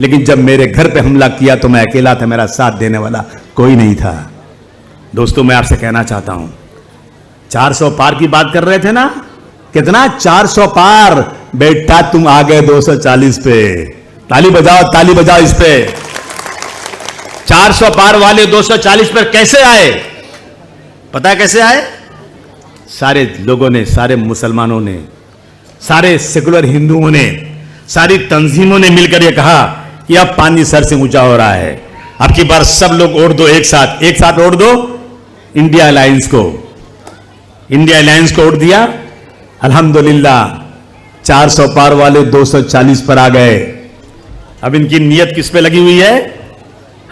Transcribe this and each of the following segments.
लेकिन जब मेरे घर पे हमला किया तो मैं अकेला था, मेरा साथ देने वाला कोई नहीं था। दोस्तों, मैं आपसे कहना चाहता हूं, 400 पार की बात कर रहे थे ना, कितना 400 पार? बेटा तुम आ गए 240 पे। ताली बजाओ इस पे। 400 पार वाले 240 पर कैसे आए? पता है कैसे आए? सारे लोगों ने, सारे मुसलमानों ने, सारे सेकुलर हिंदुओं ने, सारी तंजीमों ने मिलकर यह कहा कि अब पानी सर से ऊंचा हो रहा है, अब की बार सब लोग ओढ़ दो, एक साथ ओढ़ दो इंडिया अलायंस को। इंडिया अलायंस को ओढ़ दिया। अल्हम्दुलिल्लाह 400 पार वाले 240 पर आ गए। अब इनकी नीयत किस पे लगी हुई है?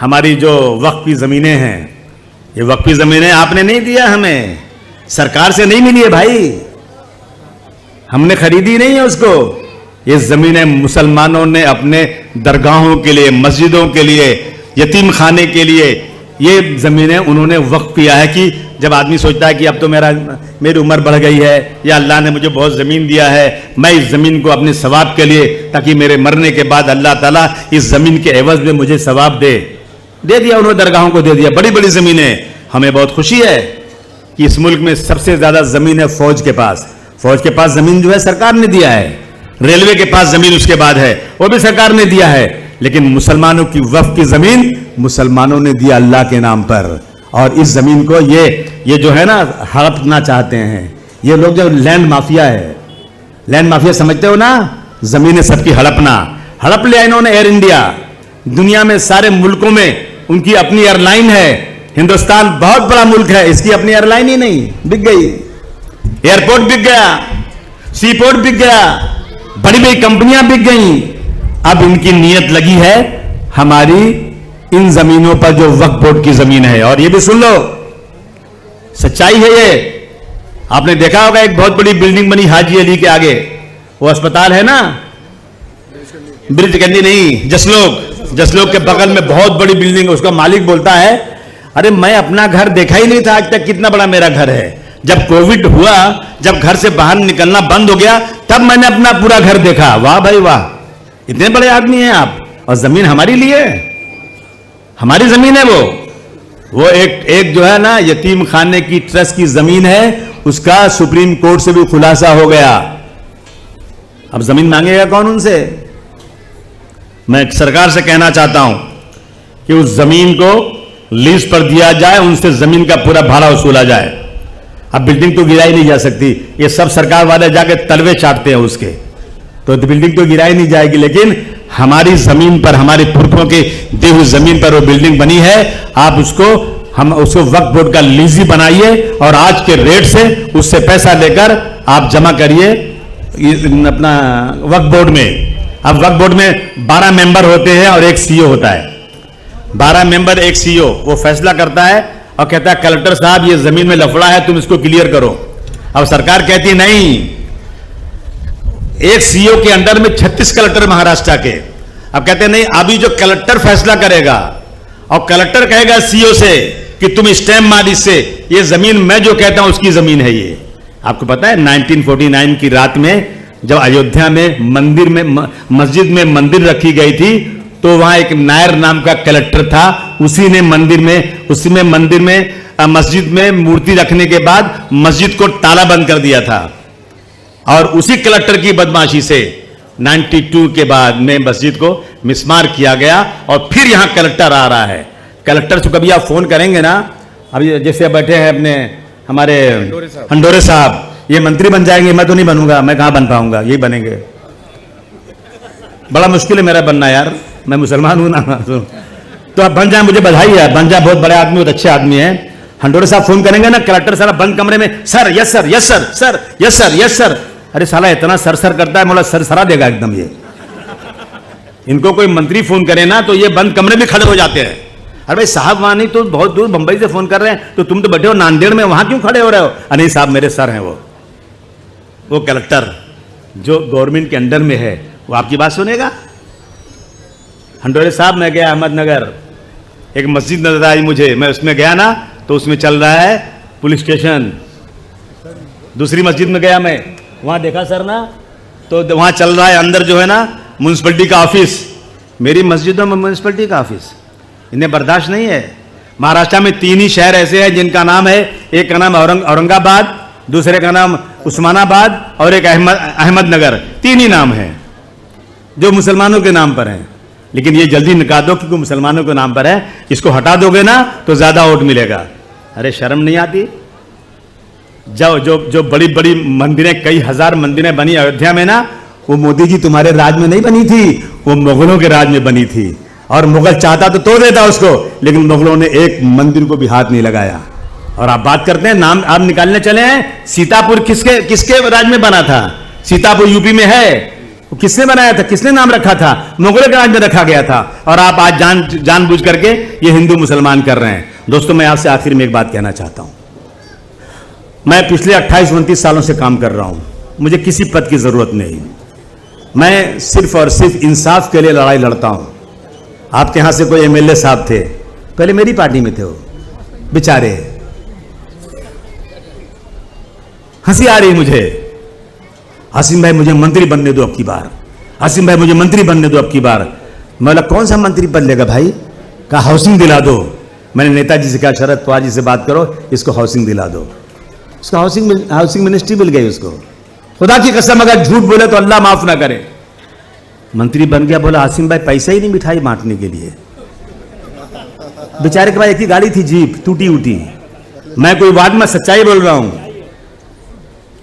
हमारी जो वक्फ की जमीनें हैं, ये वक्फ की जमीनें आपने नहीं दिया, हमें सरकार से नहीं मिली है भाई, हमने खरीदी नहीं है उसको। ये जमीनें मुसलमानों ने अपने दरगाहों के लिए, मस्जिदों के लिए, यतीम खाने के लिए ये जमीनें उन्होंने वक्फ किया है। कि जब आदमी सोचता है कि अब तो मेरी उम्र बढ़ गई है, या अल्लाह ने मुझे बहुत ज़मीन दिया है, मैं इस ज़मीन को अपने सवाब के लिए, ताकि मेरे मरने के बाद अल्लाह ताला इस ज़मीन के एवज में मुझे सवाब दे दिया। उन्होंने दरगाहों को दे दिया, बड़ी बड़ी ज़मीनें। हमें बहुत खुशी है कि इस मुल्क में सबसे ज़्यादा ज़मीन है फौज के पास। फौज के पास ज़मीन जो है सरकार ने दिया है, रेलवे के पास ज़मीन उसके बाद है, वो भी सरकार ने दिया है। लेकिन मुसलमानों की वक्फ की ज़मीन मुसलमानों ने दिया अल्लाह के नाम पर। और इस ज़मीन को ये जो है ना हड़पना चाहते हैं ये लोग, जो लैंड माफिया है, लैंड माफिया समझते हो ना, ज़मीनें सबकी हड़प लिया इन्होंने। एयर इंडिया दुनिया में सारे मुल्कों में उनकी अपनी एयरलाइन है। हिंदुस्तान बहुत बड़ा मुल्क है, इसकी अपनी एयरलाइन ही नहीं, बिक गई। एयरपोर्ट बिक गया, सीपोर्ट बिक गया, बड़ी बड़ी कंपनियां बिक गई। अब इनकी नीयत लगी है हमारी इन जमीनों पर जो वक्फ बोर्ड की जमीन है। और ये भी सुन लो, सच्चाई है ये। आपने देखा होगा एक बहुत बड़ी बिल्डिंग बनी हाजी अली के आगे, वो अस्पताल है ना, ब्रिज कंदी नहीं, जसलोक के बगल में बहुत बड़ी बिल्डिंग है। उसका मालिक बोलता है, अरे मैं अपना घर देखा ही नहीं था आज तक, कितना बड़ा मेरा घर है। जब कोविड हुआ, जब घर से बाहर निकलना बंद हो गया, तब मैंने अपना पूरा घर देखा। वाह भाई वाह, इतने बड़े आदमी हैं आप। और जमीन हमारी लिए, हमारी जमीन है वो एक जो है ना यतीम खाने की ट्रस्ट की जमीन है, उसका सुप्रीम कोर्ट से भी खुलासा हो गया। अब जमीन मांगेगा कौन उनसे? मैं सरकार से कहना चाहता हूं कि उस जमीन को लीज पर दिया जाए, उनसे जमीन का पूरा भाड़ा वसूला जाए। अब बिल्डिंग तो गिराई नहीं जा सकती, ये सब सरकार वाले जाके तलवे चाटते हैं उसके, तो बिल्डिंग तो गिराई नहीं जाएगी। लेकिन हमारी जमीन पर, हमारे पुरखों के दी हुई जमीन पर वो बिल्डिंग बनी है। आप उसको वक्फ बोर्ड का लीजी बनाइए और आज के रेट से उससे पैसा लेकर आप जमा करिए अपना वक्फ बोर्ड में। अब वक्फ बोर्ड में 12 मेंबर होते हैं और एक सीईओ होता है। 12 मेंबर, एक सीईओ, वो फैसला करता है और कहता है कलेक्टर साहब ये जमीन में लफड़ा है, तुम इसको क्लियर करो। अब सरकार कहती है नहीं, एक सीईओ के अंडर में 36 कलेक्टर महाराष्ट्र के। अब कहते हैं नहीं, अभी जो कलेक्टर फैसला करेगा और कलेक्टर कहेगा सीईओ से कि तुम स्टैम्प मार इससे, ये जमीन मैं जो कहता हूं उसकी जमीन है ये। आपको पता है 1949 की रात में जब अयोध्या में मस्जिद में मंदिर रखी गई थी, तो वहां एक नायर नाम का कलेक्टर था, उसी ने मंदिर में मस्जिद में मूर्ति रखने के बाद मस्जिद को ताला बंद कर दिया था। और उसी कलेक्टर की बदमाशी से 92 के बाद में मस्जिद को मिसमार किया गया और फिर यहां कलेक्टर आ रहा है। कलेक्टर से कभी आप फोन करेंगे ना, अभी जैसे बैठे हैं अपने हमारे हंडोरे साहब, ये मंत्री बन जाएंगे, मैं तो नहीं बनूंगा, मैं कहां बन पाऊंगा, यही बनेंगे। बड़ा मुश्किल है मेरा बनना यार, मैं मुसलमान हूं ना। तो आप बन जाए, मुझे बधाई है, बन जाए, बहुत बड़े आदमी, बहुत अच्छे आदमी है। हंडोरे साहब फोन करेंगे ना, कलेक्टर साहब बंद कमरे में, sir yes sir yes sir sir yes sir yes sir. अरे साला इतना सर करता है, मोला सरा देगा एकदम ये। इनको कोई मंत्री फोन करे ना तो ये बंद कमरे में खड़े हो जाते हैं। अरे भाई साहब वहां नहीं, तो बहुत दूर बंबई से फोन कर रहे हैं, तो तुम तो बैठे हो नांदेड़ में, वहां क्यों खड़े हो रहे हो? अरे साहब मेरे सर हैं वो कलेक्टर जो गवर्नमेंट के अंडर में है, वो आपकी बात सुनेगा? हंडोरे साहब, मैं गया अहमदनगर, एक मस्जिद नजर आई मुझे, मैं उसमें गया ना तो उसमें चल रहा है पुलिस स्टेशन। दूसरी मस्जिद में गया मैं, वहां देखा सर ना, तो वहां चल रहा है अंदर जो है ना म्युनिसिपैलिटी का ऑफिस। मेरी मस्जिदों में म्यूनिसिपैलिटी का ऑफिस, इन्हें बर्दाश्त नहीं है। महाराष्ट्र में 3 ही शहर ऐसे हैं जिनका नाम है, एक का नाम औरंगाबाद, दूसरे का नाम उस्मानाबाद और एक अहमदनगर। 3 ही नाम हैं जो मुसलमानों के नाम पर हैं। लेकिन ये जल्दी निकाल दो क्योंकि मुसलमानों के नाम पर है, इसको हटा दोगे ना तो ज्यादा वोट मिलेगा। अरे शर्म नहीं आती? जो बड़ी बड़ी मंदिरें, कई हजार मंदिरें बनी अयोध्या में ना, वो मोदी जी तुम्हारे राज में नहीं बनी थी, वो मुगलों के राज में बनी थी। और मुगल चाहता तो तोड़ देता उसको, लेकिन मुगलों ने एक मंदिर को भी हाथ नहीं लगाया। और आप बात करते हैं नाम, आप निकालने चले हैं, सीतापुर किसके राज में बना था? सीतापुर यूपी में है, किसने बनाया था, किसने नाम रखा था? मुगलों के राज में रखा गया था। और आप आज जानबूझ करके ये हिंदू मुसलमान कर रहे हैं। दोस्तों, मैं आपसे आखिर में एक बात कहना चाहता हूं। मैं पिछले 28-29 सालों से काम कर रहा हूं, मुझे किसी पद की जरूरत नहीं। मैं सिर्फ और सिर्फ इंसाफ के लिए लड़ाई लड़ता हूं। आपके यहां से कोई एमएलए साहब थे, पहले मेरी पार्टी में थे, वो बेचारे, हंसी आ रही मुझे, हासिम भाई मुझे मंत्री बनने दो अब की बार, हासिम भाई मुझे मंत्री बनने दो अब की बार। मैं बोला कौन सा मंत्री बन लेगा भाई? कहा हाउसिंग दिला दो। मैंने नेताजी से कहा शरद पवार जी से बात करो, इसको हाउसिंग दिला दो। उसको हाउसिंग मिनिस्ट्री मिल गई उसको। खुदा की कसम अगर झूठ बोले तो अल्लाह माफ ना करे। मंत्री बन गया। बोला हासिम भाई पैसा ही नहीं मिठाई बांटने के लिए। बेचारे के पास एक ही गाड़ी थी, जीप टूटी उटी। मैं कोई वाद में सच्चाई बोल रहा हूं।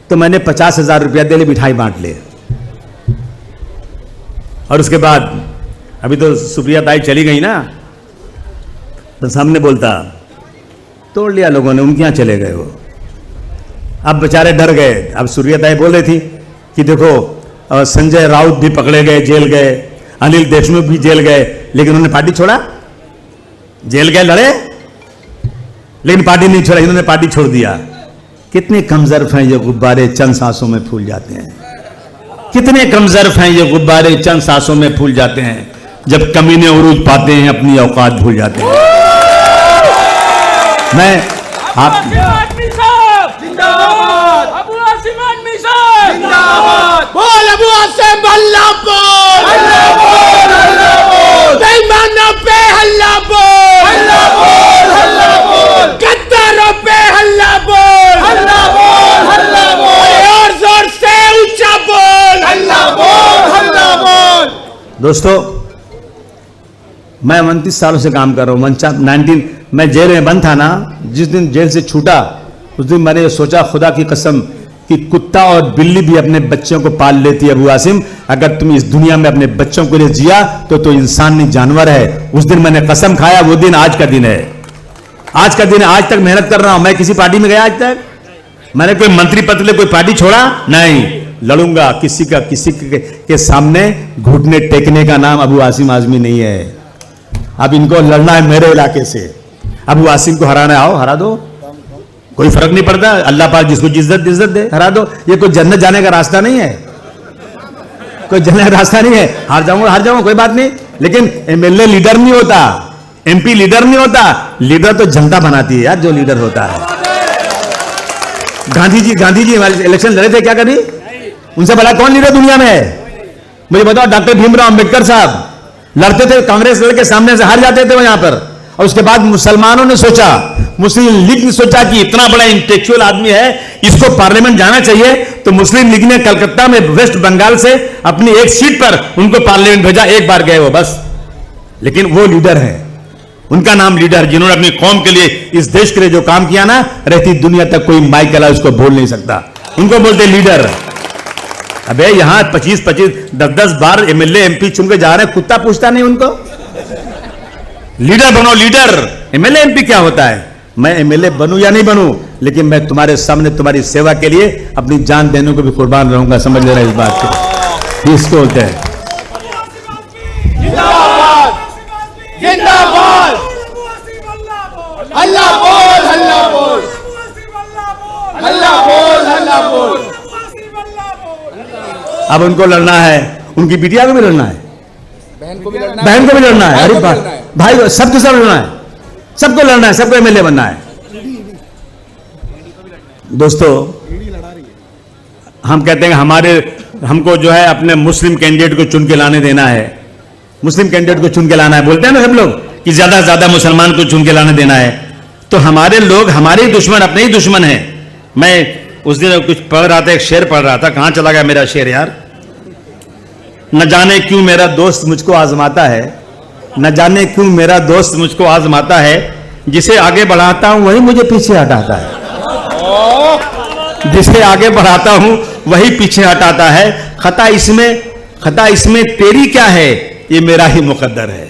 तो मैंने 50,000 रुपया दे ले, मिठाई बांट ले। और उसके बाद अभी तो सुप्रिया ताई चली गई ना, तो सामने बोलता तोड़ लिया लोगों ने, उनके यहां चले गए वो। अब बेचारे डर गए। अब सुप्रिया ताई बोल रही थी कि देखो संजय राउत भी पकड़े गए, जेल गए, अनिल देशमुख भी जेल गए, लेकिन उन्होंने पार्टी छोड़ा। जेल गए, लड़े, लेकिन पार्टी नहीं छोड़ा, इन्होंने पार्टी छोड़ दिया। कितने कमजोर हैं ये गुब्बारे, चंद सांसों में फूल जाते हैं। कितने कमजोर हैं ये गुब्बारे, चंद सांसों में फूल जाते हैं। जब कमीने उरूज पाते हैं अपनी औकात भूल जाते हैं। मैं आप बोल अबू आसिम अल्लाह बोल, अल्लाह बोल, अल्लाह बोल, बेईमानों पे हल्ला बोल, अल्लाह बोल, अल्लाह बोल, गद्दारों पे हल्ला बोल, अल्लाह बोल, अल्लाह बोल, और जोर से ऊंचा बोल, अल्लाह बोल, अल्लाह बोल। दोस्तों, मैं 29 सालों से काम कर रहा हूं। मैं जेल में बंद था ना, जिस दिन जेल से छूटा उस दिन मैंने सोचा खुदा की कसम कि कुत्ता और बिल्ली भी अपने बच्चों को पाल लेती है। अबू आसिम, अगर तुम इस दुनिया में अपने बच्चों के लिए जिया तो इंसान नहीं जानवर है। उस दिन मैंने कसम खाया, वो दिन आज का दिन है। आज का दिन है। आज तक मेहनत कर रहा हूं। मैं किसी पार्टी में गया आज तक? मैंने कोई मंत्री पद के लिए कोई पार्टी छोड़ा? नहीं। लड़ूंगा। किसी के सामने घुटने टेकने का नाम अबू आसिम आजमी नहीं है। अब इनको लड़ना है मेरे इलाके से। अबू आसिम को हराना, आओ हरा दो, कोई फर्क नहीं पड़ता। अल्लाह पाक जिसको इज्जत दे, हरा दो। ये कोई जन्नत जाने का रास्ता नहीं है, कोई जन्नत का रास्ता नहीं है। हार जाऊंगा कोई बात नहीं, लेकिन एमएलए लीडर नहीं होता, एमपी लीडर नहीं होता। लीडर तो जनता बनाती है यार, जो लीडर होता है। गांधी जी इलेक्शन लड़े थे, क्या कभी उनसे बड़ा कौन लीडर दुनिया में है? मुझे बताओ। डॉक्टर भीमराव अंबेडकर साहब लड़ते थे, कांग्रेस लड़के सामने से हार जाते थे वहां पर। और उसके बाद मुसलमानों ने सोचा, मुस्लिम लीग ने सोचा कि इतना बड़ा इंटेलेक्चुअल आदमी है, इसको पार्लियामेंट जाना चाहिए। तो मुस्लिम लीग ने कलकत्ता में वेस्ट बंगाल से अपनी एक सीट पर उनको पार्लियामेंट भेजा। एक बार गए वो बस, लेकिन वो लीडर है। उनका नाम लीडर, जिन्होंने अपनी कौम के लिए, इस देश के लिए जो काम किया ना, रहती दुनिया तक कोई माइक अला उसको बोल नहीं सकता। उनको बोलते लीडर। अबे यहां 25-10 बार एमएलए एमपी चुन के जा रहे हैं, कुत्ता पूछता नहीं उनको? लीडर बनो, लीडर। एमएलए एमपी क्या होता है? मैं एमएलए बनूं या नहीं बनूं, लेकिन मैं तुम्हारे सामने तुम्हारी सेवा के लिए अपनी जान देने को भी कुर्बान रहूंगा। समझ ले रहे इस बात को? इसको होते हैं जिंदाबाद, जिंदाबाद, अल्लाह बोल, अल्लाह बोल, अल्लाह बोल, अल्लाह बोल। अब उनको लड़ना है, उनकी बिटिया को भी लड़ना है, बहन को भी लड़ना है। अरे भाई सबके सब लड़ना है, सबको लड़ना है, सबको एमएलए बनना है। दोस्तों, हम कहते हैं हमको जो है अपने मुस्लिम कैंडिडेट को चुन के लाने देना है। मुस्लिम कैंडिडेट को चुन के लाना है, बोलते हैं ना सब लोग कि ज्यादा से ज्यादा मुसलमान को चुन के लाने देना है। तो हमारे लोग हमारे ही दुश्मन, अपने ही दुश्मन हैं। मैं उस दिन कुछ पढ़ रहा था, एक शेर पढ़ रहा था, कहां चला गया मेरा शेर यार। न जाने क्यों मेरा दोस्त मुझको आजमाता है, न जाने क्यों मेरा दोस्त मुझको आजमाता है, जिसे आगे बढ़ाता हूं वही मुझे पीछे हटाता है, जिसे आगे बढ़ाता हूं वही पीछे हटाता है। खता इसमें तेरी क्या है, ये मेरा ही मुकद्दर है।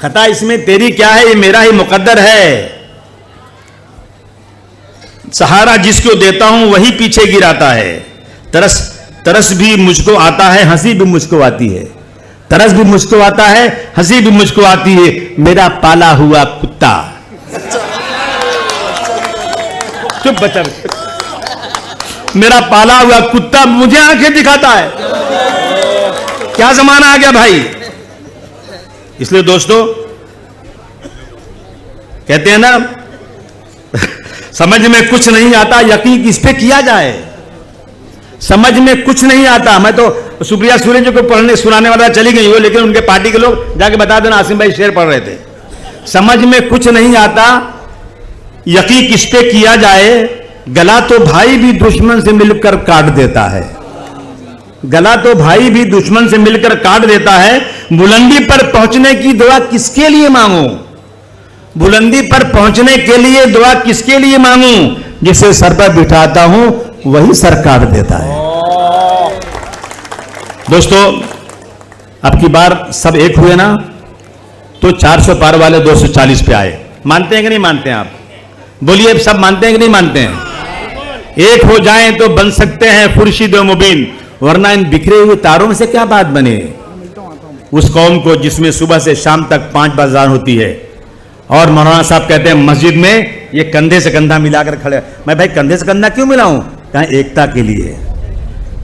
खता इसमें तेरी क्या है, ये मेरा ही मुकद्दर है। सहारा जिसको देता हूं वही पीछे गिराता है। तरस भी मुझको आता है, हंसी भी मुझको आती है। तरस भी मुझको आता है, हंसी भी मुझको आती है। मेरा पाला हुआ कुत्ता, चुप बच्चा, मेरा पाला हुआ कुत्ता मुझे आंखें दिखाता है। क्या जमाना आ गया भाई। इसलिए दोस्तों कहते हैं ना, समझ में कुछ नहीं आता, यकीन किस पे किया जाए। समझ में कुछ नहीं आता। मैं तो सुप्रिया सुरे जी को पढ़ने सुनाने वाला चली गई हो, लेकिन उनके पार्टी के लोग जाके बता देना आसिम भाई शेर पढ़ रहे थे। समझ में कुछ नहीं आता, यकीन किस पे किया जाए। गला तो भाई भी दुश्मन से मिलकर काट देता है, गला तो भाई भी दुश्मन से मिलकर काट देता है। बुलंदी पर पहुंचने की दुआ किसके लिए मांगू, बुलंदी पर पहुंचने के लिए दुआ किसके लिए मांगू, जिसे सर पर बिठाता हूं वही सर काट देता है। दोस्तों अब की बार सब एक हुए ना, तो 400 पार वाले 240 पे आए। मानते हैं कि नहीं मानते हैं आप? बोलिए, सब मानते हैं कि नहीं मानते हैं? एक हो जाएं तो बन सकते हैं खुर्शीद व मुबीन, वरना इन बिखरे हुए तारों में से क्या बात बने। उस कौम को जिसमें सुबह से शाम तक 5 बाजार होती है, और मौलाना साहब कहते हैं मस्जिद में ये कंधे से कंधा मिलाकर खड़े। मैं भाई कंधे से कंधा क्यों मिलाऊं? कहा एकता के लिए।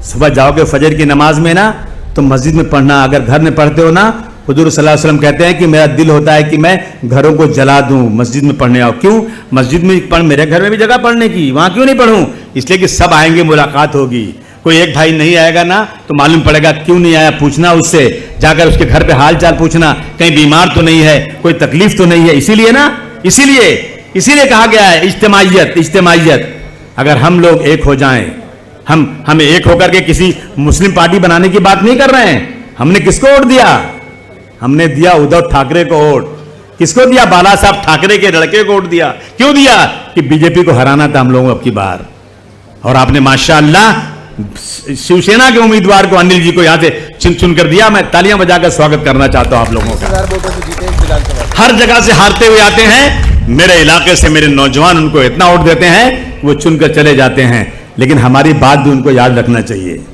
सुबह जाओगे फजर की नमाज में ना, तो मस्जिद में पढ़ना। अगर घर में पढ़ते हो ना, हुजूर सल्लल्लाहु अलैहि वसल्लम कहते हैं कि मेरा दिल होता है कि मैं घरों को जला दूं, मस्जिद में पढ़ने आओ। क्यों? मस्जिद में पढ़, मेरे घर में भी जगह पढ़ने की, वहां क्यों नहीं पढ़ूं? इसलिए कि सब आएंगे, मुलाकात होगी। कोई एक भाई नहीं आएगा ना, तो मालूम पड़ेगा क्यों नहीं आया, पूछना उससे, जाकर उसके घर पे हाल चाल पूछना, कहीं बीमार तो नहीं है, कोई तकलीफ तो नहीं है। इसीलिए ना, इसीलिए कहा गया है इज्तिमाइयत। अगर हम लोग एक हो जाएं, हम एक होकर के किसी मुस्लिम पार्टी बनाने की बात नहीं कर रहे हैं। हमने किसको वोट दिया? हमने दिया उद्धव ठाकरे को वोट। किसको दिया? बाला साहब ठाकरे के लड़के को वोट दिया। क्यों दिया? कि बीजेपी को हराना था हम लोगों अब की बार। और आपने माशाअल्लाह शिवसेना के उम्मीदवार को, अनिल जी को यहां से चुन कर दिया। मैं तालियां बजाकर स्वागत करना चाहता हूं आप लोगों का। हर जगह से हारते हुए आते हैं, मेरे इलाके से मेरे नौजवान उनको इतना वोट देते हैं, वो चुनकर चले जाते हैं। लेकिन हमारी बात भी उनको याद रखना चाहिए।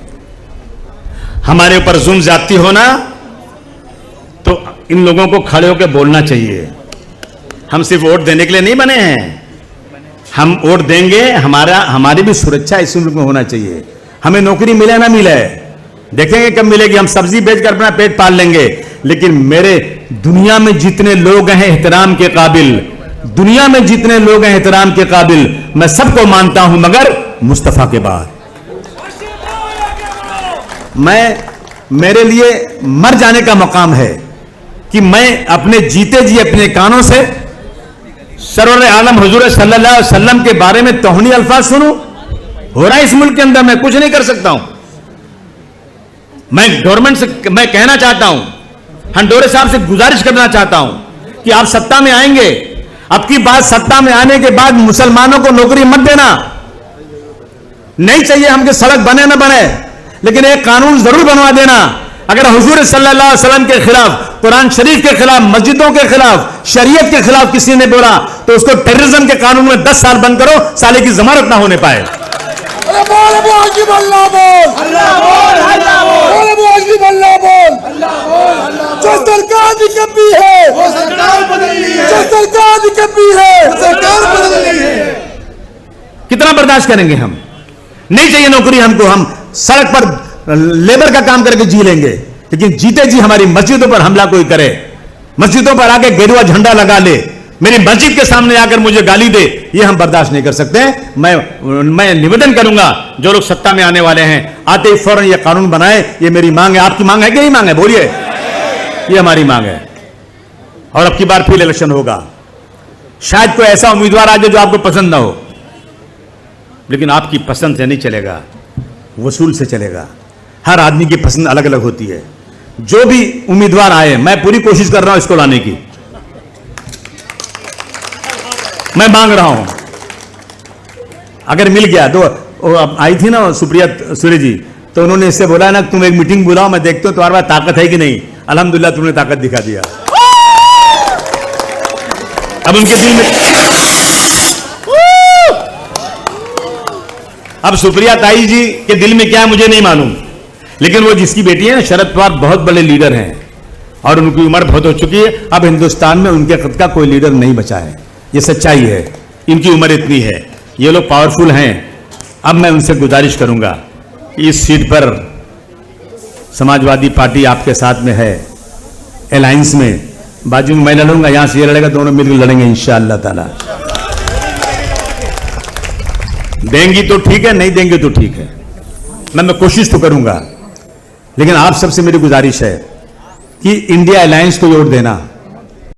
हमारे ऊपर जुल्म ज्यादती होना, तो इन लोगों को खड़े होकर बोलना चाहिए। हम सिर्फ वोट देने के लिए नहीं बने हैं, हम वोट देंगे, हमारी भी सुरक्षा इस मुल्क में होना चाहिए। हमें नौकरी मिले ना मिले, देखेंगे कब मिलेगी, हम सब्जी बेचकर अपना पेट पाल लेंगे। लेकिन मेरे दुनिया में जितने लोग हैं एहतराम के काबिल, दुनिया में जितने लोग हैं एहतराम के काबिल, मैं सबको मानता हूं, मगर मुस्तफा के बाद। मेरे लिए मर जाने का मकाम है कि मैं अपने जीते जी अपने कानों से सरवर आलम हुजूर सल्लल्लाहु अलैहि वसल्लम के बारे में तौहीनी अल्फाज सुनूं। हो रहा है इस मुल्क के अंदर, मैं कुछ नहीं कर सकता हूं। मैं गवर्नमेंट से मैं कहना चाहता हूं, हंडोरे साहब से गुजारिश करना चाहता हूं कि आप सत्ता में आएंगे, अब की बात सत्ता में आने के बाद मुसलमानों को नौकरी मत देना। नहीं चाहिए हमके सड़क बने ना बने, लेकिन एक कानून जरूर बनवा देना। अगर हुजूर सल्लल्लाहु अलैहि वसल्लम के खिलाफ, कुरान शरीफ के खिलाफ, मस्जिदों के खिलाफ, शरीयत के खिलाफ किसी ने बोला, तो उसको टेररिज्म के कानून में 10 साल बंद करो, साले की जमानत ना होने पाए। बोल अबू हाशिम अल्लाह बोल, अल्लाह बोल, अल्लाह बोल, बोल अबू हाशिम अल्लाह बोल, अल्लाह बोल, अल्लाह। जो सरकार निकम्मी है, वो सरकार बदलनी है। जो सरकार निकम्मी है, वो सरकार बदलनी है। कितना बर्दाश्त करेंगे हम? नहीं चाहिए नौकरी हमको, हम सड़क पर लेबर का काम करके जी लेंगे, लेकिन जीते जी हमारी मस्जिदों पर हमला कोई करे, मस्जिदों पर आके गेरुआ झंडा लगा ले, मेरी मस्जिद के सामने आकर मुझे गाली दे, ये हम बर्दाश्त नहीं कर सकते। मैं निवेदन करूंगा, जो लोग सत्ता में आने वाले हैं, आते ही फौरन ये कानून बनाए। ये मेरी मांग है। आपकी मांग है कि नहीं मांग है? बोलिए। ये हमारी मांग है। और अब की बार फिर इलेक्शन होगा, शायद कोई ऐसा उम्मीदवार आ जाए जो आपको पसंद ना हो, लेकिन आपकी पसंद से नहीं चलेगा, वसूल से चलेगा। हर आदमी की पसंद अलग अलग होती है। जो भी उम्मीदवार आए, मैं पूरी कोशिश कर रहा हूं इसको लाने की, मैं मांग रहा हूं। अगर मिल गया तो अब आई थी ना सुप्रिया सुरे जी, तो उन्होंने इससे बोला ना तुम एक मीटिंग बुलाओ, मैं देखता हूं तुम्हारे पास ताकत है कि नहीं। अल्हम्दुलिल्लाह तुमने ताकत दिखा दिया। अब उनके दिल में, अब सुप्रिया ताई जी के दिल में क्या है मुझे नहीं मालूम, लेकिन वो जिसकी बेटी है ना, शरद पवार बहुत बड़े लीडर हैं और उनकी उम्र बहुत हो चुकी है। अब हिंदुस्तान में उनके कद का कोई लीडर नहीं बचा है, ये सच्चाई है। इनकी उम्र इतनी है, ये लोग पावरफुल हैं। अब मैं उनसे गुजारिश करूंगा कि इस सीट पर समाजवादी पार्टी आपके साथ में है, अलायंस में, बाजू में मैं लड़ूंगा, यहां से ये लड़ेगा, दोनों मिलकर लड़ेंगे इंशाअल्लाह ताला। देंगी तो ठीक है, नहीं देंगे तो ठीक है, मैं कोशिश तो करूंगा। लेकिन आप सबसे मेरी गुजारिश है कि इंडिया अलायंस को वोट देना।